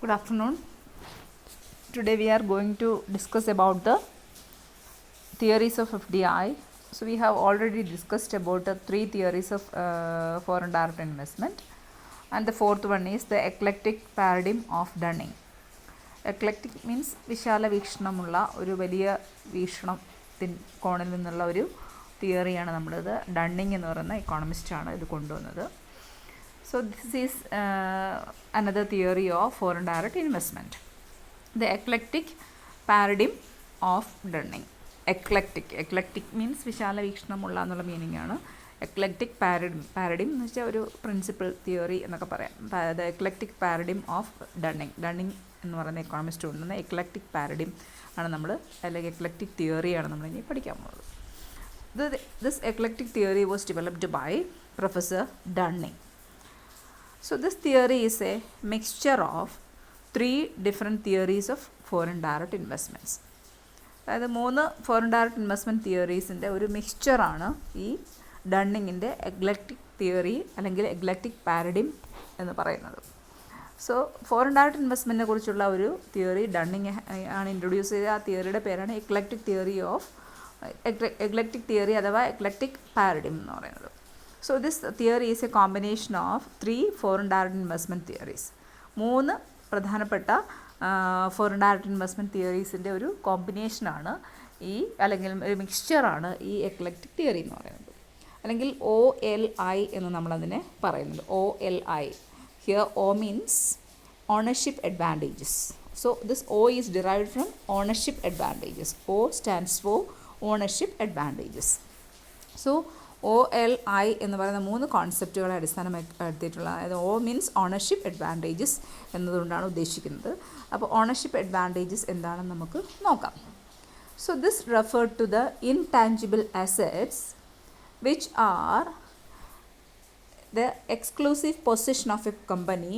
Good afternoon. Today we are going to discuss about the theories of FDI. So we have already discussed about the three theories of foreign direct investment, and the fourth one is the eclectic paradigm of Dunning. Eclectic means വിശാല വീക്ഷണമുള്ള ഒരു വലിയ വീക്ഷണത്തിൻ കോണിൽ നിന്നുള്ള ഒരു തിയറിയാണ് നമ്മളിത് ഡണ്ണിങ് എന്ന് പറയുന്ന എക്കോണമിസ്റ്റാണ് ഇത് കൊണ്ടുവന്നത്. So this is another theory of foreign direct investment. The eclectic paradigm of Dunning. Eclectic means വിശാല വീക്ഷണമുള്ള എന്നുള്ള മീനിങ് ആണ്. എക്ലക്റ്റിക് പാരഡിം എന്ന് വെച്ചാൽ ഒരു പ്രിൻസിപ്പിൾ തിയറി എന്നൊക്കെ പറയാം. ദ എക്ലക്റ്റിക് പാരഡിം ഓഫ് ഡണ്ണിങ് എന്ന് പറയുന്ന എക്കോണമിസ്റ്റ് കൊണ്ടുവന്ന എക്ലക്റ്റിക് പാരഡിം ആണ് നമ്മൾ, അല്ലെങ്കിൽ എക്ലക്റ്റിക് തിയറിയാണ് നമ്മൾ ഇനി പഠിക്കാൻ പോകുന്നത്. This eclectic theory was developed by Professor Dunning. So this theory is a mixture of three different theories of foreign direct investments. അതായത് 3 ഫോറിൻ ഡയറക്റ്റ് ഇൻവെസ്റ്റ്മെൻറ്റ് തിയറീസിൻ്റെ ഒരു മിക്സ്ചറാണ് ഈ ഡണ്ണിങ്ങിൻ്റെ എക്ലക്റ്റിക് തിയറി അല്ലെങ്കിൽ എക്ലക്റ്റിക് പാരഡിം എന്ന് പറയുന്നത്. സോ ഫോറിൻ ഡയറക്റ്റ് ഇൻവെസ്റ്റ്മെൻറ്റിനെ കുറിച്ചുള്ള ഒരു theory ഡണ്ണിങ് ആണ് introduce ചെയ്ത. ആ തിയറിയുടെ പേരാണ് എക്ലക്റ്റിക് തിയറി അഥവാ എക്ലക്റ്റിക് പാരഡിം എന്ന് പറയുന്നത്. So this theory is a combination of 3 foreign direct investment theories. 3 പ്രധാനപ്പെട്ട ഫോറിൻ ഡയറക്റ്റ് ഇൻവെസ്റ്റ്മെൻറ്റ് തിയറീസിൻ്റെ ഒരു കോമ്പിനേഷനാണ് ഈ, അല്ലെങ്കിൽ ഒരു മിക്സ്ചറാണ് ഈ എക്ലക്റ്റിക് തിയറി എന്ന് പറയുന്നത്, അല്ലെങ്കിൽ OLI എന്ന് നമ്മളതിനെ പറയുന്നുണ്ട്. OLI here O means ownership advantages. So this O is derived from ownership advantages. O stands for ownership advantages. So OLI എന്ന് പറയുന്ന 3 കോൺസെപ്റ്റുകളെ അടിസ്ഥാനപ്പെടുത്തിയിട്ടുള്ള, അതായത് O മീൻസ് ഓണർഷിപ്പ് അഡ്വാൻറ്റേജസ് എന്നതുകൊണ്ടാണ് ഉദ്ദേശിക്കുന്നത്. അപ്പോൾ ഓണർഷിപ്പ് അഡ്വാൻറ്റേജസ് എന്താണെന്ന് നമുക്ക് നോക്കാം. So this refer to the intangible assets which are the exclusive position of a company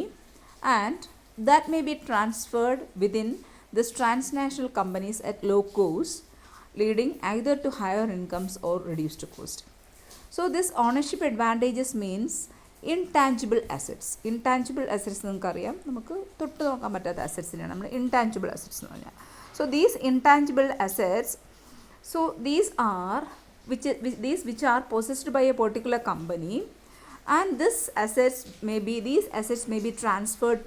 and that may be transferred within this transnational companies at low cost, leading either to higher incomes or reduced cost. So this ownership advantages means intangible assets. Intangible assets നിങ്ങൾക്കറിയാം, നമുക്ക് തൊട്ട് നോക്കാൻ പറ്റാത്ത അസറ്റ്സിനെയാണ് നമ്മൾ intangible assets എന്ന് പറഞ്ഞാൽ. So these intangible assets, so these which are possessed by a particular company, and these assets may be transferred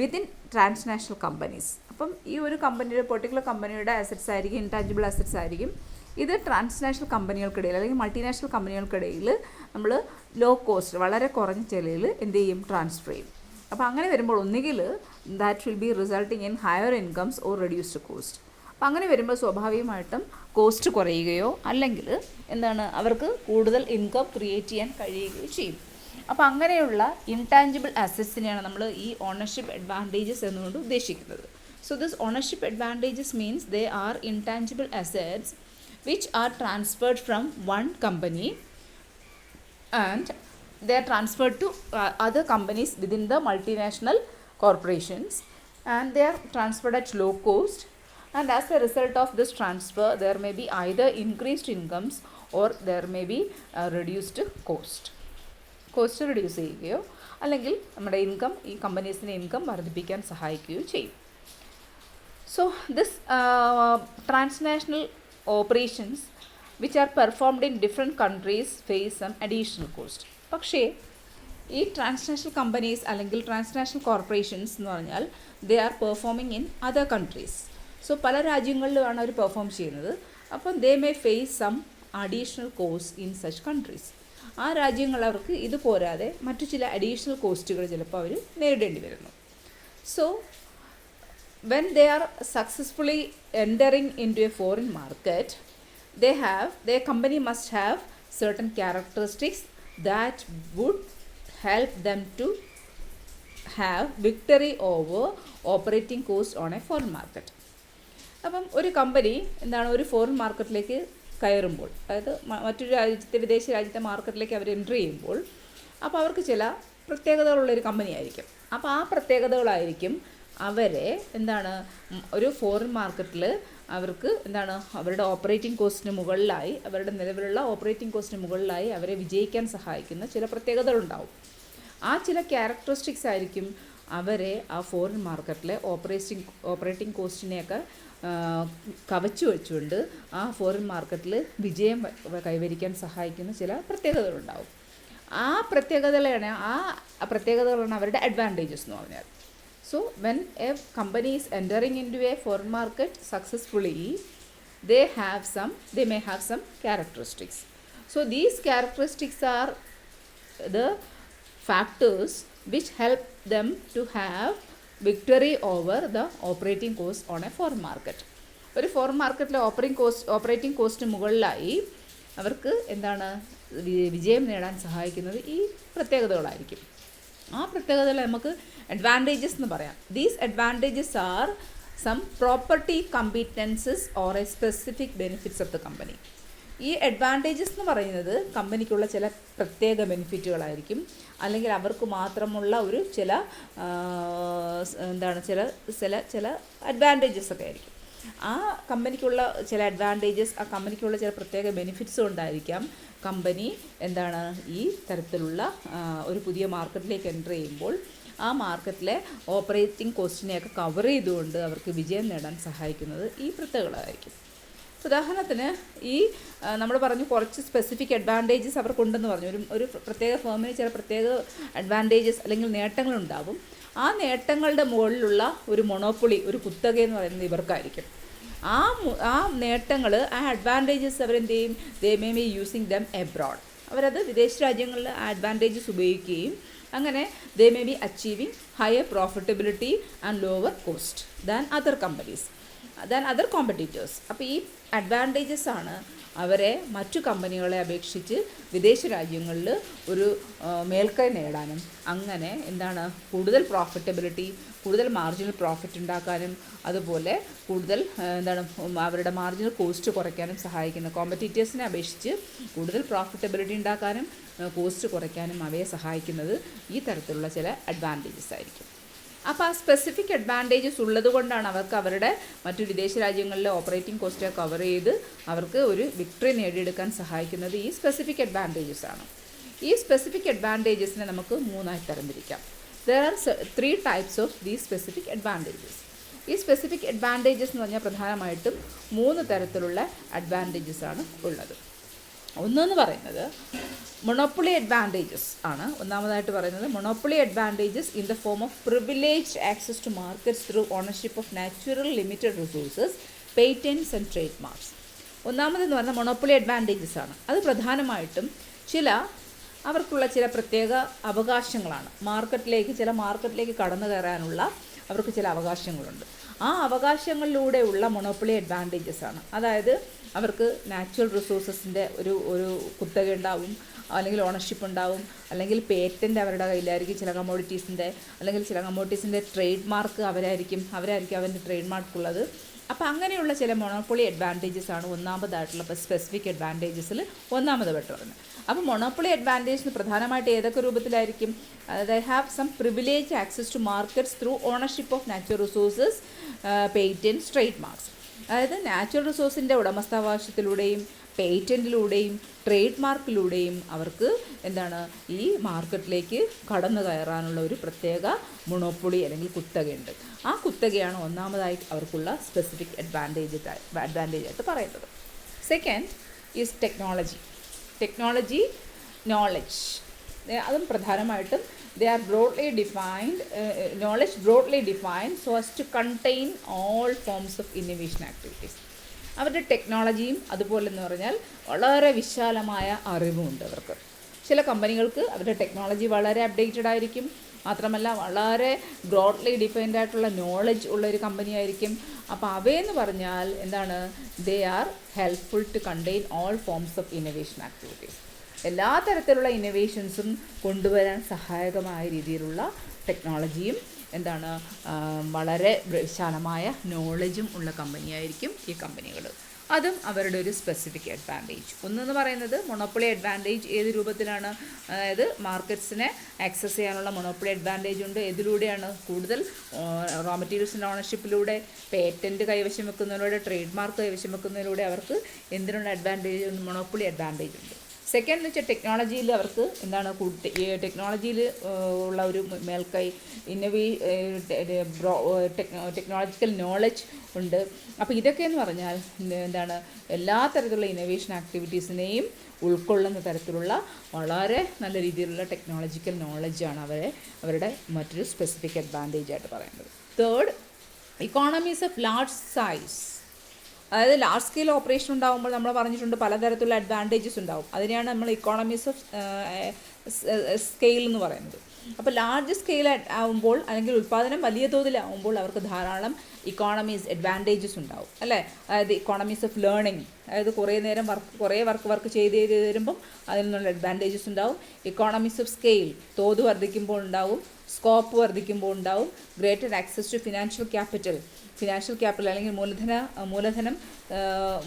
within transnational companies. അപ്പം ഈ ഒരു കമ്പനിയുടെ പെർട്ടിക്കുലർ കമ്പനിയുടെ അസറ്റ്സ് ആയിരിക്കും, ഇൻടാഞ്ചിബിൾ അസറ്റ്സ് ആയിരിക്കും. ഇത് ട്രാൻസ്നാഷണൽ കമ്പനികൾക്കിടയിൽ അല്ലെങ്കിൽ മൾട്ടിനാഷണൽ കമ്പനികൾക്കിടയിൽ നമ്മൾ ലോ കോസ്റ്റ്, വളരെ കുറഞ്ഞ ചിലയിൽ എന്ത് ചെയ്യും, ട്രാൻസ്ഫർ ചെയ്യും. അപ്പോൾ അങ്ങനെ വരുമ്പോൾ ഒന്നുകിൽ that will be resulting in higher incomes or reduced cost. അപ്പോൾ അങ്ങനെ വരുമ്പോൾ സ്വാഭാവികമായിട്ടും കോസ്റ്റ് കുറയുകയോ അല്ലെങ്കിൽ എന്താണ് അവർക്ക് കൂടുതൽ ഇൻകം ക്രിയേറ്റ് ചെയ്യാൻ കഴിയുകയോ ചെയ്യും. അപ്പോൾ അങ്ങനെയുള്ള ഇൻടാഞ്ചിബിൾ അസറ്റ്സിനെയാണ് നമ്മൾ ഈ ഓണർഷിപ്പ് അഡ്വാൻറ്റേജസ് എന്നുകൊണ്ട് ഉദ്ദേശിക്കുന്നത്. So this ownership advantages means they are intangible assets which are transferred from one company and they are transferred to other companies within the multinational corporations, and they are transferred at low cost, and as a result of this transfer there may be either increased incomes or there may be reduced cost reduce ചെയ്യുകയോ അല്ലെങ്കിൽ നമ്മുടെ income, ഈ കമ്പനീസിൻ്റെ income വർദ്ധിപ്പിക്കാൻ സഹായിക്കുകയോ ചെയ്യും. So this transnational operations which are performed in different countries face some additional cost. പക്ഷേ ഈ transnational companies അല്ലെങ്കിൽ transnational corporations എന്ന് പറഞ്ഞാൽ they are performing in other countries. So പല രാജ്യങ്ങളിലുമാണ് അവർ പെർഫോം ചെയ്യുന്നത്. അപ്പം they may face some additional cost in such countries. ആ രാജ്യങ്ങൾ അവർക്ക് ഇത് പോരാതെ മറ്റു ചില അഡീഷണൽ കോസ്റ്റുകൾ ചിലപ്പോൾ അവർ നേരിടേണ്ടി വരുന്നു. So when they are successfully entering into a foreign market, their company must have certain characteristics that would help them to have victory over operating cost on a foreign market. അപ്പം ഒരു company എന്താണ് ഒരു foreign മാർക്കറ്റിലേക്ക് കയറുമ്പോൾ, അതായത് മറ്റൊരു രാജ്യത്തെ, വിദേശ രാജ്യത്തെ മാർക്കറ്റിലേക്ക് അവർ എൻ്റർ ചെയ്യുമ്പോൾ, അപ്പോൾ അവർക്ക് ചില പ്രത്യേകതകളുള്ളൊരു കമ്പനി ആയിരിക്കും. അപ്പോൾ ആ പ്രത്യേകതകളായിരിക്കും അവരെ എന്താണ് ഒരു ഫോറിൻ മാർക്കറ്റിൽ അവർക്ക് എന്താണ് അവരുടെ ഓപ്പറേറ്റിംഗ് കോസ്റ്റിന് മുകളിലായി, അവരുടെ നിലവിലുള്ള ഓപ്പറേറ്റിംഗ് കോസ്റ്റിന് മുകളിലായി അവരെ വിജയിക്കാൻ സഹായിക്കുന്ന ചില പ്രത്യേകതകളുണ്ടാവും. ആ ചില ക്യാരക്ടറിസ്റ്റിക്സ് ആയിരിക്കും അവരെ ആ ഫോറിൻ മാർക്കറ്റിലെ ഓപ്പറേറ്റിംഗ് കോസ്റ്റിനെയൊക്കെ കവച്ചു വെച്ചുകൊണ്ട് ആ ഫോറിൻ മാർക്കറ്റിൽ വിജയം കൈവരിക്കാൻ സഹായിക്കുന്ന ചില പ്രത്യേകതകളുണ്ടാവും. ആ പ്രത്യേകതകളാണ് അവരുടെ അഡ്വാൻറ്റേജസ് എന്ന് പറഞ്ഞാൽ. So when a company is entering into a foreign market successfully, they may have some characteristics. So these characteristics are the factors which help them to have victory over the operating cost on a foreign market. ഒരു foreign മാർക്കറ്റിലെ operating cost മുകളിലായി അവർക്ക് എന്താണ് വിജയം നേടാൻ സഹായിക്കുന്നത് ഈ പ്രത്യേകതകളായിരിക്കും. ആ പ്രത്യേകതകൾ നമുക്ക് അഡ്വാൻറ്റേജസ് എന്ന് പറയാം. These advantages are some property competences or a specific benefits of the company. ഈ അഡ്വാൻറ്റേജസ് എന്ന് പറയുന്നത് കമ്പനിക്കുള്ള ചില പ്രത്യേക ബെനിഫിറ്റുകളായിരിക്കും, അല്ലെങ്കിൽ അവർക്ക് മാത്രമുള്ള ഒരു ചില ചില അഡ്വാൻറ്റേജസ് ഒക്കെ ആയിരിക്കും. ആ കമ്പനിക്കുള്ള ചില അഡ്വാൻറ്റേജസ്, ആ കമ്പനിക്കുള്ള ചില പ്രത്യേക ബെനിഫിറ്റ്സ് കൊണ്ടായിരിക്കാം കമ്പനി ഈ തരത്തിലുള്ള ഒരു പുതിയ മാർക്കറ്റിലേക്ക് എൻ്റർ ചെയ്യുമ്പോൾ ആ മാർക്കറ്റിലെ ഓപ്പറേറ്റിംഗ് കോസ്റ്റിനെയൊക്കെ കവർ ചെയ്തുകൊണ്ട് അവർക്ക് വിജയം നേടാൻ സഹായിക്കുന്നത് ഈ പ്രത്യേകതകളായിരിക്കും. ഉദാഹരണത്തിന് നമ്മൾ പറഞ്ഞു കുറച്ച് സ്പെസിഫിക് അഡ്വാൻറ്റേജസ് അവർക്കുണ്ടെന്ന് പറഞ്ഞു. ഒരു പ്രത്യേക ഫേമിന് ചില പ്രത്യേക അഡ്വാൻറ്റേജസ് അല്ലെങ്കിൽ നേട്ടങ്ങളുണ്ടാവും. ആ നേട്ടങ്ങളുടെ മുകളിലുള്ള ഒരു മൊണോപ്പൊളി, ഒരു കുത്തക എന്ന് പറയുന്നത് ഇവർക്കായിരിക്കും. ആ നേട്ടങ്ങൾ, ആ അഡ്വാൻറ്റേജസ് അവരെന്ത് ചെയ്യും? They may be using them abroad. അവരത് വിദേശ രാജ്യങ്ങളിൽ ആ അഡ്വാൻറ്റേജസ് ഉപയോഗിക്കുകയും അങ്ങനെ they may be achieving higher profitability and lower cost than other competitors. അപ്പോൾ ഈ അഡ്വാൻറ്റേജസ് ആണ് അവരെ മറ്റു കമ്പനികളെ അപേക്ഷിച്ച് വിദേശ രാജ്യങ്ങളിൽ ഒരു മേൽക്കൈ നേടാനും അങ്ങനെ കൂടുതൽ പ്രോഫിറ്റബിലിറ്റി, കൂടുതൽ മാർജിനൽ പ്രോഫിറ്റ് ഉണ്ടാക്കാനും അതുപോലെ കൂടുതൽ അവരുടെ മാർജിനൽ കോസ്റ്റ് കുറയ്ക്കാനും സഹായിക്കുന്ന, കോമ്പറ്റീറ്റേഴ്സിനെ അപേക്ഷിച്ച് കൂടുതൽ പ്രോഫിറ്റബിലിറ്റി ഉണ്ടാക്കാനും കോസ്റ്റ് കുറയ്ക്കാനും അവയെ സഹായിക്കുന്നത് ഈ തരത്തിലുള്ള ചില അഡ്വാൻറ്റേജസ് ആയിരിക്കും. അപ്പോൾ ആ സ്പെസിഫിക് അഡ്വാൻറ്റേജസ് ഉള്ളത് കൊണ്ടാണ് അവർക്ക് അവരുടെ മറ്റു വിദേശ രാജ്യങ്ങളിലെ ഓപ്പറേറ്റിംഗ് കോസ്റ്റ് കവർ ചെയ്ത് അവർക്ക് ഒരു വിക്ടറി നേടിയെടുക്കാൻ സഹായിക്കുന്നത് ഈ സ്പെസിഫിക് അഡ്വാൻറ്റേജസ് ആണ്. ഈ സ്പെസിഫിക് അഡ്വാൻറ്റേജസിനെ നമുക്ക് മൂന്നായി തരംതിരിക്കാം. There are 3 types of these specific advantages. ഈ സ്പെസിഫിക് അഡ്വാൻറ്റേജസ് എന്ന് പറഞ്ഞാൽ പ്രധാനമായിട്ടും 3 തരത്തിലുള്ള അഡ്വാൻറ്റേജസ് ആണ് ഉള്ളത്. ഒന്നെന്ന് പറയുന്നത് മൊണോപ്പൊളി അഡ്വാൻറ്റേജസ് ആണ്. ഒന്നാമതായിട്ട് പറയുന്നത് monopoly advantages in the form of privileged access to markets through ownership of natural limited resources, patents and trade marks. ഒന്നാമതെന്ന് പറഞ്ഞാൽ മൊണോപ്പൊളി അഡ്വാൻറ്റേജസ് ആണ്. അത് പ്രധാനമായിട്ടും അവർക്കുള്ള ചില പ്രത്യേക അവകാശങ്ങളാണ്. ചില മാർക്കറ്റിലേക്ക് കടന്നു കയറാനുള്ള അവർക്ക് ചില അവകാശങ്ങളുണ്ട്. ആ അവകാശങ്ങളിലൂടെയുള്ള മൊണോപ്പൊളി അഡ്വാൻറ്റേജസ് ആണ്. അതായത് അവർക്ക് നാച്ചുറൽ റിസോഴ്സസിൻ്റെ ഒരു കുത്തക ഉണ്ടാവും, അല്ലെങ്കിൽ ഓണർഷിപ്പ് ഉണ്ടാവും, അല്ലെങ്കിൽ പേറ്റൻ്റ് അവരുടെ കയ്യിലായിരിക്കും ചില കമ്മോഡിറ്റീസിൻ്റെ, അല്ലെങ്കിൽ ചില കമ്മോഡിറ്റീസിൻ്റെ ട്രേഡ് മാർക്ക് അവരായിരിക്കും അവൻ്റെ ട്രേഡ് മാർക്കുള്ളത്. അപ്പോൾ അങ്ങനെയുള്ള ചില മൊണോപ്പൊളി അഡ്വാൻറ്റേജസ് ആണ് ഒന്നാമതായിട്ടുള്ള സ്പെസിഫിക് അഡ്വാൻറ്റേജസിൽ ഒന്നാമതായിട്ട് പറയുന്നത്. അപ്പോൾ മൊണോപ്പൊളി അഡ്വാൻറ്റേജ് പ്രധാനമായിട്ട് ഏതൊക്കെ രൂപത്തിലായിരിക്കും? They have some privilege access to markets through ownership of natural resources, patents, trade marks. അതായത് നാച്ചുറൽ റിസോഴ്സിൻ്റെ ഉടമസ്ഥാവകാശത്തിലൂടെയും പേറ്റൻറ്റിലൂടെയും ട്രേഡ് മാർക്കിലൂടെയും അവർക്ക് ഈ മാർക്കറ്റിലേക്ക് കടന്നു കയറാനുള്ള ഒരു പ്രത്യേക മൊണോപ്പൊളി അല്ലെങ്കിൽ കുത്തകയുണ്ട്. ആ കുത്തകയാണ് ഒന്നാമതായി അവർക്കുള്ള സ്പെസിഫിക് അഡ്വാൻറ്റേജായിട്ട് പറയുന്നത്. Second is technology knowledge. അതും പ്രധാനമായിട്ടും they are broadly defined, knowledge broadly defined so as to contain all forms of innovation activities. അവരുടെ ടെക്നോളജിയും അതുപോലെ എന്ന് പറഞ്ഞാൽ വളരെ വിശാലമായ അറിവുമുണ്ട് അവർക്ക്. ചില കമ്പനികൾക്ക് അവരുടെ ടെക്നോളജി വളരെ അപ്ഡേറ്റഡ് ആയിരിക്കും, മാത്രമല്ല വളരെ ബ്രോഡ്ലി ഡിഫൈൻഡ് ആയിട്ടുള്ള നോളജ് ഉള്ള ഒരു കമ്പനി ആയിരിക്കും. അപ്പോൾ അവയെന്ന് പറഞ്ഞാൽ they are helpful to contain all forms of innovation activities. എല്ലാ തരത്തിലുള്ള ഇന്നോവേഷൻസും കൊണ്ടുവരാൻ സഹായകമായ രീതിയിലുള്ള ടെക്നോളജിയും വളരെ വിശാലമായ നോളജും ഉള്ള കമ്പനിയായിരിക്കും ഈ കമ്പനികൾ. അതും അവരുടെ ഒരു സ്പെസിഫിക് അഡ്വാൻറ്റേജ്. ഒന്നെന്ന് പറയുന്നത് മൊണോപ്പൊളി അഡ്വാൻറ്റേജ് ഏത് രൂപത്തിലാണ്? അതായത് മാർക്കറ്റ്സിനെ ആക്സസ് ചെയ്യാനുള്ള മൊണോപ്പൊളി അഡ്വാൻറ്റേജ് ഉണ്ട്. ഇതിലൂടെയാണ് കൂടുതൽ റോ മെറ്റീരിയൽസിൻ്റെ ഓണർഷിപ്പിലൂടെ, പേറ്റൻറ്റ് കൈവശം വെക്കുന്നതിലൂടെ, ട്രേഡ് മാർക്ക് കൈവശം വെക്കുന്നതിലൂടെ അവർക്ക് എന്തിനുള്ള അഡ്വാൻറ്റേജ്? മൊണോപ്പൊളി അഡ്വാൻറ്റേജ് ഉണ്ട്. സെക്കൻഡ് എന്ന് വെച്ചാൽ ടെക്നോളജിയിൽ അവർക്ക് എന്താണ് ടെക്നോളജിയിൽ ഉള്ള ഒരു മേൽക്കൈ, ടെക്നോളജിക്കൽ നോളജ് ഉണ്ട്. അപ്പോൾ ഇതൊക്കെയെന്ന് പറഞ്ഞാൽ എന്താണ് എല്ലാ തരത്തിലുള്ള ഇന്നോവേഷൻ ആക്ടിവിറ്റീസിനെയും ഉൾക്കൊള്ളുന്ന തരത്തിലുള്ള വളരെ നല്ല രീതിയിലുള്ള ടെക്നോളജിക്കൽ നോളജാണ് അവരുടെ മറ്റൊരു സ്പെസിഫിക് അഡ്വാൻറ്റേജ് ആയിട്ട് പറയുന്നത്. Third, economies of large size. അതായത് ലാർജ് സ്കെയിൽ ഓപ്പറേഷൻ ഉണ്ടാകുമ്പോൾ നമ്മൾ പറഞ്ഞിട്ടുണ്ട് പലതരത്തിലുള്ള അഡ്വാൻറ്റേജസ് ഉണ്ടാവും. അതിനെയാണ് നമ്മൾ ഇക്കോണമീസ് ഓഫ് സ്കെയിൽ എന്ന് പറയുന്നത്. അപ്പോൾ ലാർജ് സ്കെയിൽ ആകുമ്പോൾ അല്ലെങ്കിൽ ഉൽപ്പാദനം വലിയ തോതിലാവുമ്പോൾ അവർക്ക് ധാരാളം ഇക്കോണമീസ് അഡ്വാൻറ്റേജസ് ഉണ്ടാവും അല്ലേ. അതായത് ഇക്കോണമീസ് ഓഫ് ലേണിംഗ്, അതായത് കുറേ വർക്ക് ചെയ്ത് തരുമ്പം അതിൽ നിന്നുള്ള അഡ്വാൻറ്റേജസ് ഉണ്ടാവും. ഇക്കോണമീസ് ഓഫ് സ്കെയിൽ, തോത് വർദ്ധിക്കുമ്പോൾ ഉണ്ടാവും, സ്കോപ്പ് വർദ്ധിക്കുമ്പോൾ ഉണ്ടാവും. Greater access to financial capital അല്ലെങ്കിൽ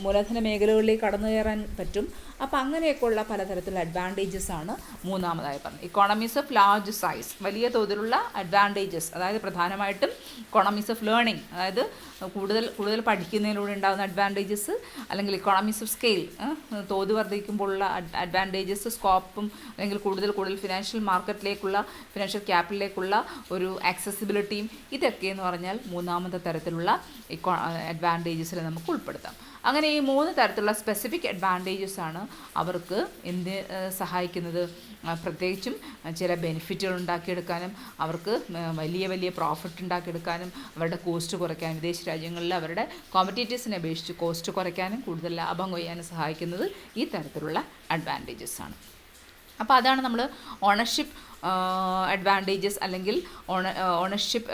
മൂലധന മേഖലകളിലേക്ക് കടന്നു കയറാൻ പറ്റും. അപ്പോൾ അങ്ങനെയൊക്കെയുള്ള പലതരത്തിലുള്ള അഡ്വാൻറ്റേജസ് ആണ് മൂന്നാമതായി പറഞ്ഞത്. ഇക്കോണമീസ് ഓഫ് ലാർജ് സൈസ്, വലിയ തോതിലുള്ള അഡ്വാൻറ്റേജസ്, അതായത് പ്രധാനമായിട്ടും ഇക്കോണമീസ് ഓഫ് ലേണിംഗ്, അതായത് കൂടുതൽ പഠിക്കുന്നതിലൂടെ ഉണ്ടാകുന്ന അഡ്വാൻറ്റേജസ്, അല്ലെങ്കിൽ ഇക്കോണമീസ് ഓഫ് സ്കെയിൽ, തോത് വർദ്ധിക്കുമ്പോഴുള്ള അഡ്വാൻറ്റേജസ്, സ്കോപ്പും അല്ലെങ്കിൽ കൂടുതൽ ഫിനാൻഷ്യൽ മാർക്കറ്റിലേക്കുള്ള ഫിനാൻഷ്യൽ ക്യാപിറ്റലിലേക്കുള്ള ഒരു ആക്സസിബിലിറ്റിയും, ഇതൊക്കെയെന്ന് പറഞ്ഞാൽ മൂന്നാമത്തെ തരത്തിലുള്ള അഡ്വാൻറ്റേജസിൽ നമുക്ക് ഉൾപ്പെടുത്താം. അങ്ങനെ ഈ 3 തരത്തിലുള്ള സ്പെസിഫിക് അഡ്വാൻറ്റേജസ് ആണ് അവർക്ക് സഹായിക്കുന്നത്. പ്രത്യേകിച്ചും ചില ബെനിഫിറ്റുകൾ ഉണ്ടാക്കിയെടുക്കാനും അവർക്ക് വലിയ പ്രോഫിറ്റ് ഉണ്ടാക്കിയെടുക്കാനും അവരുടെ കോസ്റ്റ് കുറയ്ക്കാനും വിദേശ രാജ്യങ്ങളിൽ അവരുടെ കോമ്പറ്റീറ്റേഴ്സിനെ അപേക്ഷിച്ച് കോസ്റ്റ് കുറയ്ക്കാനും കൂടുതൽ ലാഭം കൊയ്യാനും സഹായിക്കുന്നത് ഈ തരത്തിലുള്ള അഡ്വാൻറ്റേജസ് ആണ്. അപ്പോൾ അതാണ് നമ്മൾ ഓണർഷിപ്പ് അഡ്വാൻറ്റേജസ് അല്ലെങ്കിൽ ഓണർഷിപ്പ്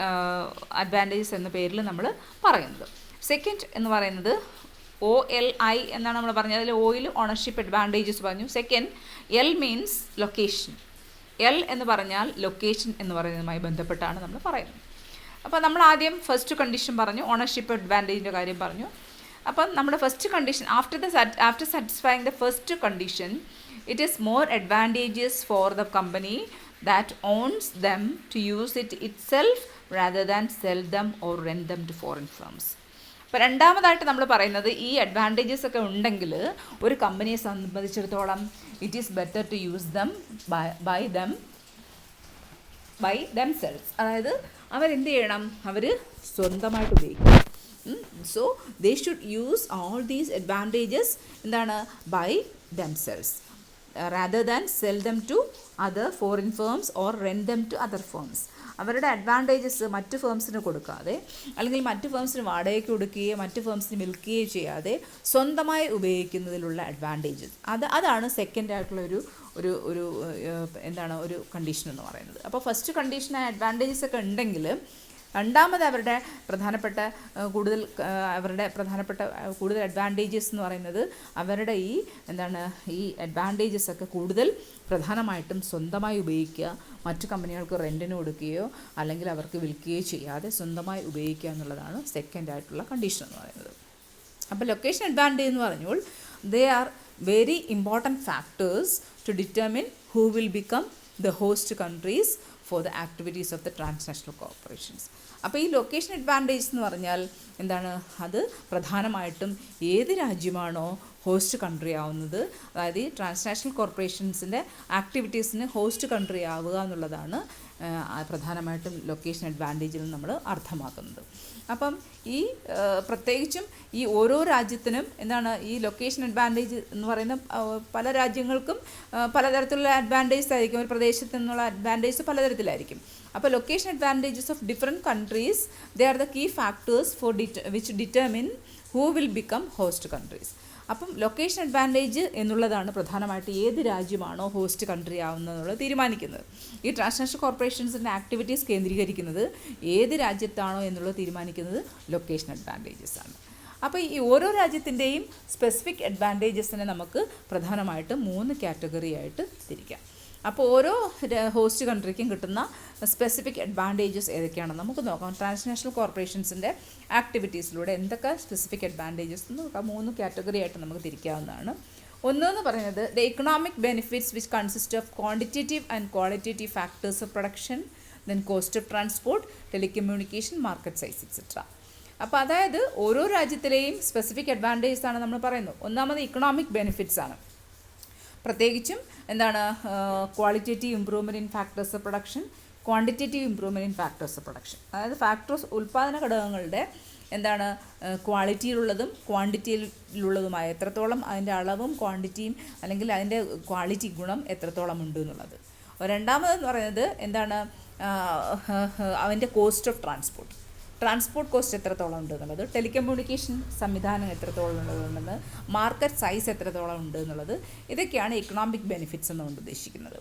അഡ്വാൻറ്റേജസ് എന്ന പേരിൽ നമ്മൾ പറയുന്നത്. സെക്കൻഡ് എന്ന് പറയുന്നത് OLI എന്നാണ് നമ്മൾ പറഞ്ഞത്. അതിൽ ഓയിൽ ഓണർഷിപ്പ് അഡ്വാൻറ്റേജസ് പറഞ്ഞു. Second L means location. L എന്ന് പറഞ്ഞാൽ ലൊക്കേഷൻ എന്ന് പറയുന്നതുമായി ബന്ധപ്പെട്ടാണ് നമ്മൾ പറയുന്നത്. അപ്പോൾ നമ്മൾ ആദ്യം ഫസ്റ്റ് കണ്ടീഷൻ പറഞ്ഞു, ഓണർഷിപ്പ് അഡ്വാൻറ്റേജിൻ്റെ കാര്യം പറഞ്ഞു. അപ്പം നമ്മുടെ first condition, after satisfying the first condition, it is more advantageous for the company that owns them to use it itself rather than sell them or rent them to foreign firms. അപ്പോൾ രണ്ടാമതായിട്ട് നമ്മൾ പറയുന്നത് ഈ advantages ഒക്കെ ഉണ്ടെങ്കിൽ ഒരു കമ്പനിയെ സംബന്ധിച്ചിടത്തോളം it is better to use them by themselves. അതായത് അവരെന്ത് ചെയ്യണം, അവർ സ്വന്തമായിട്ട് ഉപയോഗിക്കണം. So they should use all these advantages എന്താണ് by themselves rather than sell them to other foreign firms or rent them to other firms. അവരുടെ advantages മറ്റ് ഫേംസിന് കൊടുക്കാതെ അല്ലെങ്കിൽ മറ്റ് ഫേംസിന് വാടകയ്ക്ക് കൊടുക്കുകയോ മറ്റ് ഫേംസിന് വിൽക്കുകയോ ചെയ്യാതെ സ്വന്തമായി ഉപയോഗിക്കുന്നതിലുള്ള അഡ്വാൻറ്റേജസ്, അതാണ് സെക്കൻഡ് ആയിട്ടുള്ള ഒരു കണ്ടീഷൻ എന്ന് പറയുന്നത്. അപ്പോൾ ഫസ്റ്റ് കണ്ടീഷനായ അഡ്വാൻറ്റേജസ് ഒക്കെ ഉണ്ടെങ്കിൽ രണ്ടാമത് അവരുടെ പ്രധാനപ്പെട്ട കൂടുതൽ അഡ്വാൻറ്റേജസ് എന്ന് പറയുന്നത് അവരുടെ ഈ അഡ്വാൻറ്റേജസ് ഒക്കെ കൂടുതൽ പ്രധാനമായിട്ടും സ്വന്തമായി ഉപയോഗിക്കുക, മറ്റു കമ്പനികൾക്ക് റെൻറ്റിന് കൊടുക്കുകയോ അല്ലെങ്കിൽ അവർക്ക് വിൽക്കുകയോ ചെയ്യാതെ സ്വന്തമായി ഉപയോഗിക്കുക എന്നുള്ളതാണ് സെക്കൻഡ് ആയിട്ടുള്ള കണ്ടീഷൻ എന്ന് പറയുന്നത്. അപ്പോൾ ലൊക്കേഷൻ അഡ്വാൻറ്റേജ് എന്ന് പറഞ്ഞാൽ they are very important factors to determine who will become the host countries for the activities of the transnational corporations. അപ്പോൾ ഈ ലൊക്കേഷൻ അഡ്വാൻറ്റേജ് എന്ന് പറഞ്ഞാൽ എന്താണ്, അത് പ്രധാനമായിട്ടും ഏത് രാജ്യമാണോ ഹോസ്റ്റ് കൺട്രി ആവുന്നത്, അതായത് ഈ ട്രാൻസ്നാഷണൽ കോർപ്പറേഷൻസിൻ്റെ ആക്ടിവിറ്റീസിന് ഹോസ്റ്റ് കൺട്രി ആവുക എന്നുള്ളതാണ് പ്രധാനമായിട്ടും ലൊക്കേഷൻ അഡ്വാൻറ്റേജിൽ നമ്മൾ അർത്ഥമാക്കുന്നത്. അപ്പം ഈ പ്രത്യേകിച്ചും ഈ ഓരോ രാജ്യത്തിനും എന്താണ് ഈ ലൊക്കേഷൻ അഡ്വാൻറ്റേജ് എന്ന് പറയുന്ന പല രാജ്യങ്ങൾക്കും പലതരത്തിലുള്ള അഡ്വാൻറ്റേജസ് ആയിരിക്കും. ഒരു പ്രദേശത്ത് നിന്നുള്ള അഡ്വാൻറ്റേജസ് പലതരത്തിലായിരിക്കും. അപ്പോൾ location advantages of different countries they are the key factors for which determine who will become host countries. അപ്പം ലൊക്കേഷൻ അഡ്വാൻറ്റേജ് എന്നുള്ളതാണ് പ്രധാനമായിട്ട് ഏത് രാജ്യമാണോ ഹോസ്റ്റ് കൺട്രി ആവുന്നതെന്നുള്ളത് തീരുമാനിക്കുന്നത്. ഈ ട്രാൻസ്നാഷണൽ കോർപ്പറേഷൻസിൻ്റെ ആക്ടിവിറ്റീസ് കേന്ദ്രീകരിക്കുന്നത് ഏത് രാജ്യത്താണോ എന്നുള്ളത് തീരുമാനിക്കുന്നത് ലൊക്കേഷൻ അഡ്വാൻറ്റേജസ് ആണ്. അപ്പോൾ ഈ ഓരോ രാജ്യത്തിൻ്റെയും സ്പെസിഫിക് അഡ്വാൻറ്റേജസിനെ നമുക്ക് പ്രധാനമായിട്ടും 3 കാറ്റഗറി ആയിട്ട് തിരിക്കാം. അപ്പോൾ ഓരോ ഹോസ്റ്റ് കൺട്രിക്കും കിട്ടുന്ന സ്പെസിഫിക് അഡ്വാൻറ്റേജസ് ഏതൊക്കെയാണെന്ന് നമുക്ക് നോക്കാം. ട്രാൻസ്നാഷണൽ കോർപ്പറേഷൻസിൻ്റെ ആക്ടിവിറ്റീസിലൂടെ എന്തൊക്കെ സ്പെസിഫിക് അഡ്വാൻറ്റേജസ് എന്ന് നോക്കാം. 3 കാറ്റഗറി ആയിട്ട് നമുക്ക് തിരിക്കാവുന്നതാണ്. ഒന്നെന്ന് പറയുന്നത് the economic benefits which consist of quantitative and qualitative factors of production, then cost of transport, telecommunication, market size etcetera. അപ്പോൾ അതായത് ഓരോ രാജ്യത്തിലെയും സ്പെസിഫിക് അഡ്വാൻറ്റേജസ് ആണ് നമ്മൾ പറയുന്നത്. ഒന്നാമത് ഇക്കണോമിക് ബെനിഫിറ്റ്സ് ആണ്. പ്രത്യേകിച്ചും എന്താണ് qualitative improvement in factors of production, quantitative improvement in factors of production. അതായത് ഫാക്ടേഴ്സ് ഉൽപ്പാദന ഘടകങ്ങളുടെ എന്താണ് ക്വാളിറ്റിയിലുള്ളതും ക്വാണ്ടിറ്റിയിലുള്ളതുമായ എത്രത്തോളം അതിൻ്റെ അളവും ക്വാണ്ടിറ്റിയും അല്ലെങ്കിൽ അതിൻ്റെ ക്വാളിറ്റി ഗുണം എത്രത്തോളം ഉണ്ട് എന്നുള്ളത്. രണ്ടാമതെന്ന് പറയുന്നത് എന്താണ് അതിൻ്റെ കോസ്റ്റ് ഓഫ് ട്രാൻസ്പോർട്ട് കോസ്റ്റ് എത്രത്തോളം ഉണ്ട് എന്നുള്ളത്, ടെലികമ്മ്യൂണിക്കേഷൻ സംവിധാനം എത്രത്തോളം ഉണ്ടെന്നുള്ളത്, മാർക്കറ്റ് സൈസ് എത്രത്തോളം ഉണ്ട് എന്നുള്ളത്, ഇതൊക്കെയാണ് ഇക്കണോമിക് ബെനിഫിറ്റ്സ് എന്നുകൊണ്ട് ഉദ്ദേശിക്കുന്നത്.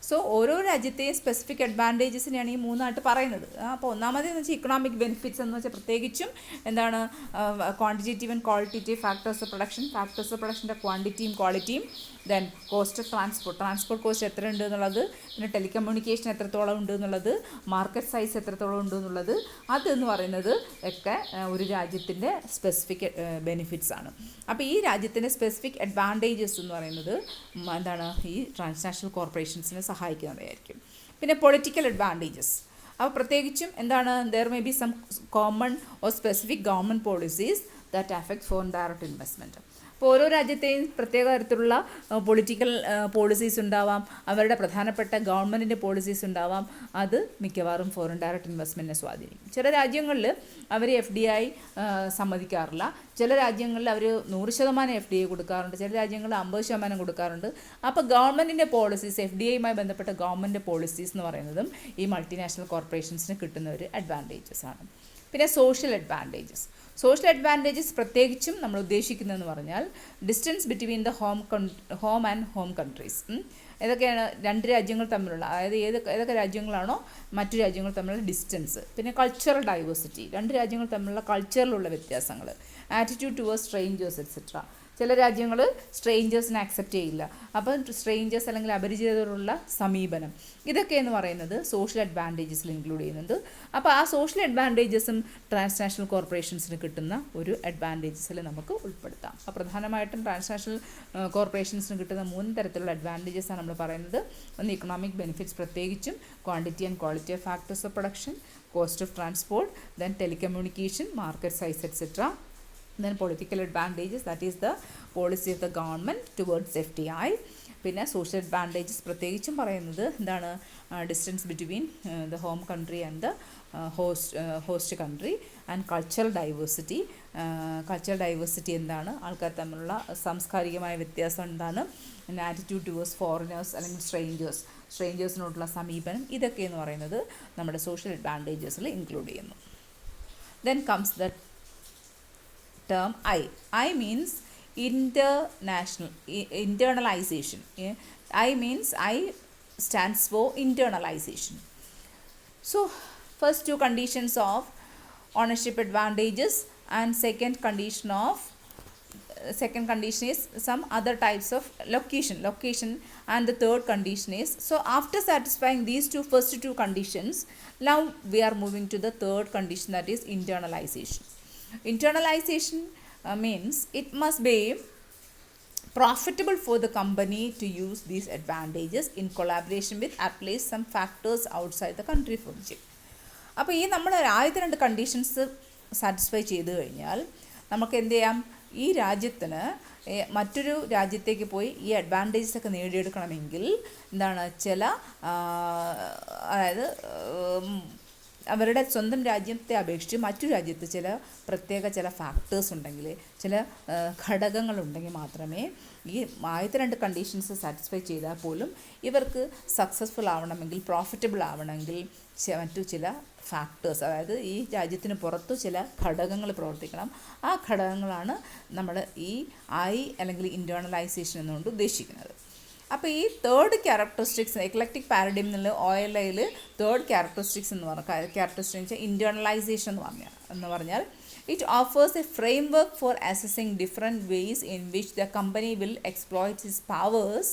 സോ ഓരോ രാജ്യത്തെയും സ്പെസിഫിക് അഡ്വാൻറ്റേജസിനെയാണ് ഈ മൂന്നായിട്ട് പറയുന്നത്. അപ്പോൾ ഒന്നാമതെന്ന് വെച്ചാൽ ഇക്കണോമിക് ബെനിഫിറ്റ്സ് എന്ന് വെച്ചാൽ പ്രത്യേകിച്ചും എന്താണ് quantitative and qualitative factors of പ്രൊഡക്ഷൻ്റെ ക്വാണ്ടിറ്റിയും ക്വാളിറ്റിയും, then cost of transport cost എത്ര ഉണ്ട് എന്നുള്ളത്, പിന്നെ ടെലികമ്മ്യൂണിക്കേഷൻ എത്രത്തോളം ഉണ്ട് എന്നുള്ളത്, മാർക്കറ്റ് സൈസ് എത്രത്തോളം ഉണ്ട് എന്നുള്ളത്, അതെന്ന് പറയുന്നത് ഒക്കെ ഒരു രാജ്യത്തിൻ്റെ സ്പെസിഫിക് ബെനിഫിറ്റ്സ് ആണ്. അപ്പോൾ ഈ രാജ്യത്തിൻ്റെ സ്പെസിഫിക് അഡ്വാൻറ്റേജസ് എന്ന് പറയുന്നത് എന്താണ് ഈ ട്രാൻസ്നാഷണൽ കോർപ്പറേഷൻസിനെ സഹായിക്കുന്നതായിരിക്കും. പിന്നെ പൊളിറ്റിക്കൽ അഡ്വാൻറ്റേജസ്, അപ്പോൾ പ്രത്യേകിച്ചും എന്താണ് there may be some common or specific government policies that affect foreign direct investment. അപ്പോൾ ഓരോ രാജ്യത്തെയും പ്രത്യേക തരത്തിലുള്ള പൊളിറ്റിക്കൽ പോളിസീസ് ഉണ്ടാവാം, അവരുടെ പ്രധാനപ്പെട്ട ഗവൺമെൻറ്റിൻ്റെ പോളിസീസ് ഉണ്ടാവാം, അത് മിക്കവാറും ഫോറിൻ ഡയറക്റ്റ് ഇൻവെസ്റ്റ്മെൻറ്റിനെ സ്വാധീനിക്കും. ചില രാജ്യങ്ങളിൽ അവർ FDI സമ്മതിക്കാറില്ല, ചില രാജ്യങ്ങളിൽ അവർ 100% FDI കൊടുക്കാറുണ്ട്, ചില രാജ്യങ്ങളിൽ 50% കൊടുക്കാറുണ്ട്. അപ്പോൾ ഗവൺമെൻറ്റിൻ്റെ പോളിസീസ്, FDIയുമായി ബന്ധപ്പെട്ട ഗവൺമെൻറ് പോളിസീസ് എന്ന് പറയുന്നതും ഈ മൾട്ടിനാഷണൽ കോർപ്പറേഷൻസിന് കിട്ടുന്ന ഒരു അഡ്വാൻറ്റേജസ് ആണ്. പിന്നെ സോഷ്യൽ അഡ്വാൻറ്റേജസ് പ്രത്യേകിച്ചും നമ്മൾ ഉദ്ദേശിക്കുന്നതെന്ന് പറഞ്ഞാൽ distance between the home and home countries. ഏതൊക്കെയാണ് രണ്ട് രാജ്യങ്ങൾ തമ്മിലുള്ള, അതായത് ഏതൊക്കെ രാജ്യങ്ങളാണോ മറ്റു രാജ്യങ്ങൾ തമ്മിലുള്ള ഡിസ്റ്റൻസ്, പിന്നെ കൾച്ചറൽ ഡൈവേഴ്സിറ്റി, രണ്ട് രാജ്യങ്ങൾ തമ്മിലുള്ള കൾച്ചറിലുള്ള വ്യത്യാസങ്ങൾ, ആറ്റിറ്റ്യൂഡ് ടുവേഴ്സ് സ്ട്രേഞ്ചേഴ്സ് എക്സെട്ര. ചില രാജ്യങ്ങൾ സ്ട്രേഞ്ചേഴ്സിനെ അക്സെപ്റ്റ് ചെയ്യില്ല, അപ്പം സ്ട്രേഞ്ചേഴ്സ് അല്ലെങ്കിൽ അപരിചിതരോടുള്ള സമീപനം, ഇതൊക്കെ എന്ന് പറയുന്നത് സോഷ്യൽ അഡ്വാൻറ്റേജസിൽ ഇൻക്ലൂഡ് ചെയ്യുന്നുണ്ട്. അപ്പോൾ ആ സോഷ്യൽ അഡ്വാൻറ്റേജസും ട്രാൻസ്നാഷണൽ കോർപ്പറേഷൻസിന് കിട്ടുന്ന ഒരു അഡ്വാൻറ്റേജസിൽ നമുക്ക് ഉൾപ്പെടുത്താം. അപ്പോൾ പ്രധാനമായിട്ടും ട്രാൻസ്നാഷണൽ കോർപ്പറേഷൻസിന് കിട്ടുന്ന 3 തരത്തിലുള്ള അഡ്വാൻറ്റേജസാണ് നമ്മൾ പറയുന്നത്. ഒന്ന് ഇക്കണോമിക് ബെനിഫിറ്റ്സ്, പ്രത്യേകിച്ചും quantity and quality of factors of production, cost of transport, then telecommunication, market size etcetera. Then political advantages, that is the policy of the government towards FDI. പിന്നെ സോഷ്യൽ അഡ്വാൻറ്റേജസ് പ്രത്യേകിച്ചും പറയുന്നത് എന്താണ് distance between the home country and the host country, and cultural diversity എന്താണ്, ആൾക്കാർ തമ്മിലുള്ള സാംസ്കാരികമായ വ്യത്യാസം എന്താണ്, പിന്നെ ആറ്റിറ്റ്യൂഡ് ടുവേഴ്സ് ഫോറിനേഴ്സ് അല്ലെങ്കിൽ സ്ട്രേഞ്ചേഴ്സിനോടുള്ള സമീപനം, ഇതൊക്കെ എന്ന് പറയുന്നത് നമ്മുടെ സോഷ്യൽ അഡ്വാൻറ്റേജസിൽ ഇൻക്ലൂഡ് ചെയ്യുന്നു. Then comes the term I means internalization. I stands for internalization. So first two conditions of ownership advantages, and second condition is some other types of location, and the third condition is, so after satisfying these first two conditions, now we are moving to the third condition, that is internalization. Internalization means it must be profitable for the company to use these advantages in collaboration with at least some factors outside the country of origin. അപ്പോൾ ഈ നമ്മൾ ആദ്യത്തെ 2 conditions satisfy ചെയ്ത് കഴിഞ്ഞാൽ നമുക്ക് എന്ത് ചെയ്യാം, ഈ രാജ്യത്തിന് മറ്റൊരു രാജ്യത്തേക്ക് പോയി ഈ അഡ്വാൻറ്റേജസ് ഒക്കെ നേടിയെടുക്കണമെങ്കിൽ എന്താണ് അതായത് അവരുടെ സ്വന്തം രാജ്യത്തെ അപേക്ഷിച്ച് മറ്റു രാജ്യത്ത് ചില ഫാക്ടേഴ്സ് ഉണ്ടെങ്കിൽ, ചില ഘടകങ്ങളുണ്ടെങ്കിൽ മാത്രമേ ഈ ആദ്യത്തെ 2 കണ്ടീഷൻസ് സാറ്റിസ്ഫൈ ചെയ്താൽ പോലും ഇവർക്ക് സക്സസ്ഫുൾ ആവണമെങ്കിൽ, പ്രോഫിറ്റബിൾ ആവണമെങ്കിൽ മറ്റു ചില ഫാക്ടേഴ്സ്, അതായത് ഈ രാജ്യത്തിന് പുറത്തു ചില ഘടകങ്ങൾ പ്രവർത്തിക്കണം. ആ ഘടകങ്ങളാണ് നമ്മൾ ഈ അല്ലെങ്കിൽ ഇൻറ്റേർണലൈസേഷൻ എന്നുകൊണ്ട് ഉദ്ദേശിക്കുന്നത്. അപ്പോൾ ഈ തേർഡ് ക്യാരക്ടറിസ്റ്റിക്സ് എക്ലക്റ്റിക് പാരഡിം എന്നുള്ള OLIയിൽ തേർഡ് ക്യാരക്ടറിസ്റ്റിക്സ് എന്ന് പറഞ്ഞാൽ ഇൻറ്റേർണലൈസേഷൻ എന്ന് പറഞ്ഞാൽ it offers a framework for assessing different ways in which the company will exploit his powers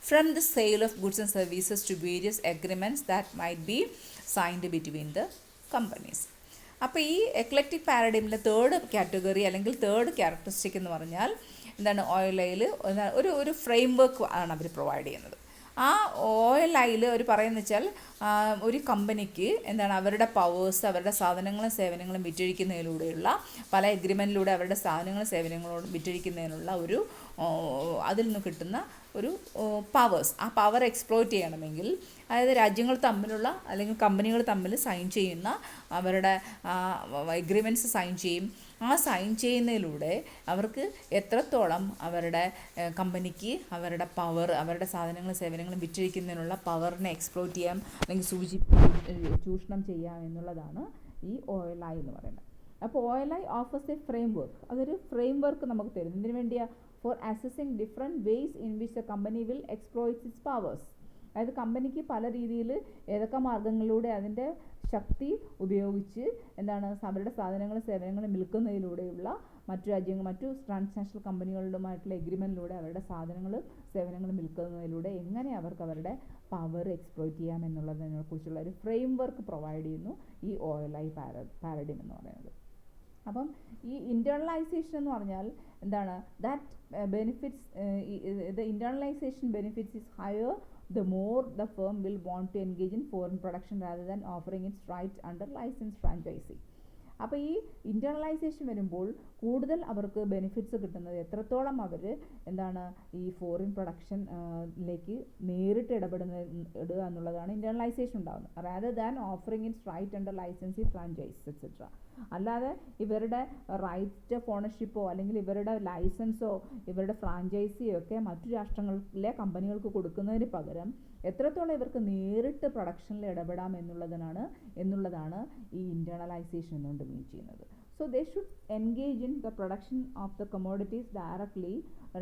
from the sale of goods and services to various agreements that might be signed between the companies. അപ്പോൾ ഈ eclectic പാരഡിമിലെ third category അല്ലെങ്കിൽ third characteristic എന്ന് പറഞ്ഞാൽ എന്താണ്, OLIയിൽ ഒരു framework ആണ് അവർ provide ചെയ്യുന്നത്. ആ OLIയിൽ അവർ പറയുന്നത് വെച്ചാൽ ഒരു കമ്പനിക്ക് എന്താണ് അവരുടെ പവേഴ്സ്, അവരുടെ സാധനങ്ങളും സേവനങ്ങളും വിറ്റഴിക്കുന്നതിലൂടെയുള്ള പല എഗ്രിമെൻറ്റിലൂടെ അവരുടെ സാധനങ്ങളും സേവനങ്ങളോടും വിറ്റഴിക്കുന്നതിനുള്ള അതിൽ നിന്ന് കിട്ടുന്ന ഒരു പവേഴ്സ്, ആ പവർ എക്സ്പ്ലോയിറ്റ് ചെയ്യണമെങ്കിൽ, അതായത് രാജ്യങ്ങൾ തമ്മിലുള്ള അല്ലെങ്കിൽ കമ്പനികൾ തമ്മിൽ സൈൻ ചെയ്യുന്ന അവരുടെ എഗ്രിമെൻറ്റ്സ് സൈൻ ചെയ്യും. ആ സൈൻ ചെയ്യുന്നതിലൂടെ അവർക്ക് എത്രത്തോളം അവരുടെ കമ്പനിക്ക് അവരുടെ പവർ, അവരുടെ സാധനങ്ങളും സേവനങ്ങളും വിറ്റഴിക്കുന്നതിനുള്ള പവറിനെ എക്സ്പ്ലോയിറ്റ് ചെയ്യാം അല്ലെങ്കിൽ ചൂഷണം ചെയ്യാം എന്നുള്ളതാണ് ഈ OLI എന്ന് പറയുന്നത്. അപ്പോൾ OLI offers a framework. അതൊരു ഫ്രെയിം വർക്ക് നമുക്ക് തരും. ഇതിനു വേണ്ടിയാണ് for assessing different ways in which a company will exploit its powers. അതായത് കമ്പനിക്ക് പല രീതിയിൽ ഏതൊക്കെ മാർഗ്ഗങ്ങളിലൂടെ അതിൻ്റെ ശക്തി ഉപയോഗിച്ച് അവരുടെ സാധനങ്ങളും സേവനങ്ങളും വിൽക്കുന്നതിലൂടെയുള്ള മറ്റു ട്രാൻസ്നാഷണൽ കമ്പനികളുമായിട്ടുള്ള എഗ്രിമെൻറ്റിലൂടെ അവരുടെ സാധനങ്ങളും സേവനങ്ങളും വിൽക്കുന്നതിലൂടെ എങ്ങനെ അവർക്ക് അവരുടെ പവർ എക്സ്പ്ലോയിറ്റ് ചെയ്യാം എന്നുള്ളതിനെ കുറിച്ചുള്ള ഒരു ഫ്രെയിം വർക്ക് പ്രൊവൈഡ് ചെയ്യുന്നു ഈ OLI പാരഡിം എന്ന് പറയുന്നത്. അപ്പം ഈ ഇൻറ്റേർണലൈസേഷൻ എന്ന് പറഞ്ഞാൽ that benefits, the internalisation benefits is higher the more the firm will want to engage in foreign production rather than offering its right under license franchising. അപ്പോൾ ഈ ഇൻറ്റേർണലൈസേഷൻ വരുമ്പോൾ കൂടുതൽ അവർക്ക് ബെനിഫിറ്റ്സ് കിട്ടുന്നത് എത്രത്തോളം അവർ ഈ ഫോറിൻ പ്രൊഡക്ഷനിലേക്ക് നേരിട്ട് ഇടുക എന്നുള്ളതാണ് ഇൻറ്റേർണലൈസേഷൻ ഉണ്ടാകുന്നത്. Rather than offering its right under licensee franchise etcetera. അല്ലാതെ ഇവരുടെ റൈറ്റ് ഓഫ് ഓണർഷിപ്പോ അല്ലെങ്കിൽ ഇവരുടെ ലൈസൻസോ ഇവരുടെ ഫ്രാഞ്ചൈസിയോ ഒക്കെ മറ്റു രാഷ്ട്രങ്ങളിലെ കമ്പനികൾക്ക് കൊടുക്കുന്നതിന് പകരം എത്രത്തോളം ഇവർക്ക് നേരിട്ട് പ്രൊഡക്ഷനിൽ ഇടപെടാം എന്നുള്ളതാണ് ഈ ഇൻറ്റേർണലൈസേഷൻ എന്നുകൊണ്ട് മീൻ ചെയ്യുന്നത്. So they should engage in the production of the commodities directly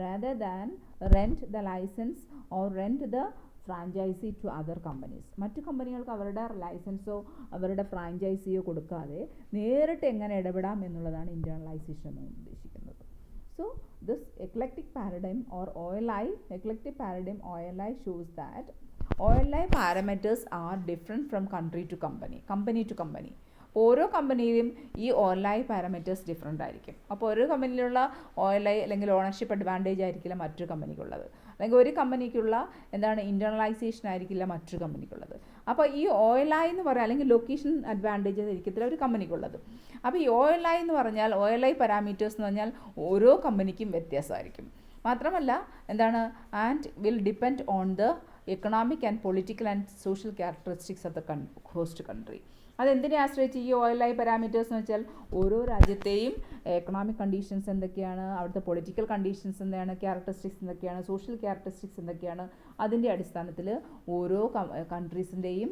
rather than rent the license or rent the franchisee to other companies. മറ്റു കമ്പനികൾക്ക് അവരുടെ ലൈസൻസോ അവരുടെ ഫ്രാഞ്ചൈസിയോ കൊടുക്കാതെ നേരിട്ട് എങ്ങനെ ഇടപെടാം എന്നുള്ളതാണ് ഇൻറ്റേർണലൈസേഷൻ എന്ന് ഉദ്ദേശിക്കുന്നത്. So this eclectic paradigm or OLI shows that OLI parameters are different from company to company. ഓരോ കമ്പനിയിലും ഈ OLI പാരാമീറ്റേഴ്സ് ഡിഫറെൻ്റ് ആയിരിക്കും. അപ്പോൾ ഒരു കമ്പനിയിലുള്ള OLI അല്ലെങ്കിൽ ഓണർഷിപ്പ് അഡ്വാൻറ്റേജ് ആയിരിക്കില്ല മറ്റൊരു കമ്പനിക്കുള്ളത്, അല്ലെങ്കിൽ ഒരു കമ്പനിക്കുള്ള ഇൻറ്റേർണലൈസേഷൻ ആയിരിക്കില്ല മറ്റൊരു കമ്പനിക്കുള്ളത്. അപ്പോൾ ഈ OLI എന്ന് പറയാം, അല്ലെങ്കിൽ ലൊക്കേഷൻ അഡ്വാൻറ്റേജസ് ആയിരിക്കത്തില്ല ഒരു കമ്പനിക്കുള്ളത്. അപ്പോൾ ഈ OLI എന്ന് പറഞ്ഞാൽ OLI പാരാമീറ്റേഴ്സ് എന്ന് പറഞ്ഞാൽ ഓരോ കമ്പനിക്കും വ്യത്യാസമായിരിക്കും. മാത്രമല്ല and will depend on the economic and political and social characteristics of the host country. അതെന്തിനെ ആശ്രയിച്ച് ഈ OLI പാരാമീറ്റേഴ്സ് എന്ന് വെച്ചാൽ ഓരോ രാജ്യത്തെയും എക്കണോമിക് കണ്ടീഷൻസ് എന്തൊക്കെയാണ്, അവിടുത്തെ പൊളിറ്റിക്കൽ കണ്ടീഷൻസ് എന്താണ്, ക്യാരക്ടറിസ്റ്റിക്സ് എന്തൊക്കെയാണ്, സോഷ്യൽ ക്യാരക്ടറിസ്റ്റിക്സ് എന്തൊക്കെയാണ്, അതിൻ്റെ അടിസ്ഥാനത്തിൽ ഓരോ കൺട്രീസിൻ്റെയും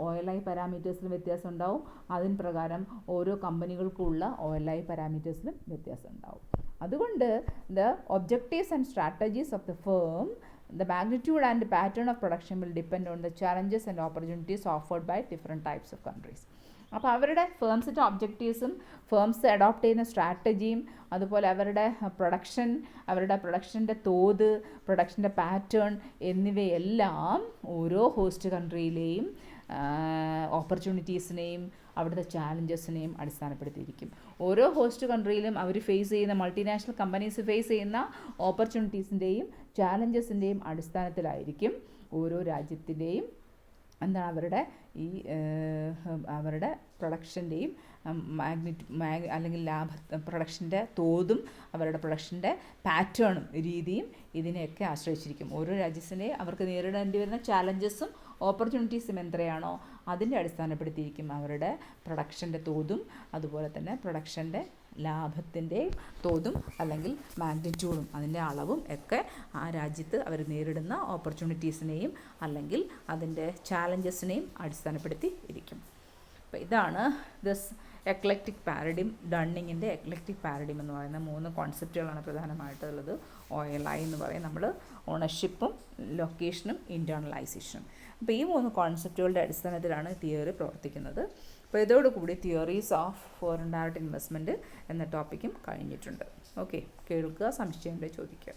OLI പാരാമീറ്റേഴ്സിലും വ്യത്യാസം ഉണ്ടാവും. അതിന് പ്രകാരം ഓരോ കമ്പനികൾക്കുള്ള OLI പാരാമീറ്റേഴ്സിലും വ്യത്യാസം ഉണ്ടാവും. അതുകൊണ്ട് the objectives and strategies of the firm, the magnitude and pattern of production will depend on the challenges and opportunities offered by different types of countries. അപ്പോൾ അവരുടെ ഫേംസിൻ്റെ ഒബ്ജക്റ്റീവ്സും ഫേംസ് അഡോപ്റ്റ് ചെയ്യുന്ന സ്ട്രാറ്റജിയും അതുപോലെ അവരുടെ പ്രൊഡക്ഷൻ്റെ തോത്, പ്രൊഡക്ഷൻ്റെ പാറ്റേൺ എന്നിവയെല്ലാം ഓരോ ഹോസ്റ്റ് കൺട്രിയിലെയും ഓപ്പർച്യൂണിറ്റീസിനെയും അവിടുത്തെ ചാലഞ്ചസിനെയും അടിസ്ഥാനപ്പെടുത്തിയിരിക്കും. ഓരോ ഹോസ്റ്റ് കൺട്രിയിലും അവർ ഫേസ് ചെയ്യുന്ന മൾട്ടിനാഷണൽ കമ്പനീസ് ഫേസ് ചെയ്യുന്ന ഓപ്പർച്യൂണിറ്റീസിൻ്റെയും ചാലഞ്ചസിൻ്റെയും അടിസ്ഥാനത്തിലായിരിക്കും ഓരോ രാജ്യത്തിൻ്റെയും അവരുടെ പ്രൊഡക്ഷൻ്റെയും അല്ലെങ്കിൽ പ്രൊഡക്ഷൻ്റെ തോതും അവരുടെ പ്രൊഡക്ഷൻ്റെ പാറ്റേണും രീതിയും ഇതിനെയൊക്കെ ആശ്രയിച്ചിരിക്കും. ഓരോ രാജ്യത്തിൻ്റെയും അവർക്ക് നേരിടേണ്ടി വരുന്ന ചാലഞ്ചസും ഓപ്പർച്യൂണിറ്റീസും എത്രയാണോ അതിൻ്റെ അടിസ്ഥാനപ്പെടുത്തിയിരിക്കും അവരുടെ പ്രൊഡക്ഷൻ്റെ തോതും അതുപോലെ തന്നെ പ്രൊഡക്ഷൻ്റെ ലാഭത്തിൻ്റെ തോതും അല്ലെങ്കിൽ മാഗ്നിറ്റ്യൂഡും അതിൻ്റെ അളവും ഒക്കെ ആ രാജ്യത്ത് അവർ നേരിടുന്ന ഓപ്പർച്യൂണിറ്റീസിനെയും അല്ലെങ്കിൽ അതിൻ്റെ ചാലഞ്ചസിനെയും അടിസ്ഥാനപ്പെടുത്തി ഇരിക്കും. അപ്പോൾ ഇതാണ് ദിസ് എക്ലക്റ്റിക് പാരഡിം, ഡണ്ണിങ്ങിൻ്റെ എക്ലക്റ്റിക് പാരഡിം എന്ന് പറയുന്ന 3 കോൺസെപ്റ്റുകളാണ് പ്രധാനമായിട്ടുള്ളത്. OLI എന്ന് പറയും നമ്മൾ, ഓണർഷിപ്പും ലൊക്കേഷനും ഇൻറ്റേർണലൈസേഷനും. അപ്പോൾ ഈ 3 കോൺസെപ്റ്റുകളുടെ അടിസ്ഥാനത്തിലാണ് തിയറി പ്രവർത്തിക്കുന്നത്. അപ്പോൾ ഇതോടുകൂടി theories of foreign direct investment എന്ന ടോപ്പിക്കും കഴിഞ്ഞിട്ടുണ്ട്. ഓക്കെ, കേൾക്കുക, സംശയമുണ്ടെങ്കിൽ ചോദിക്കുക.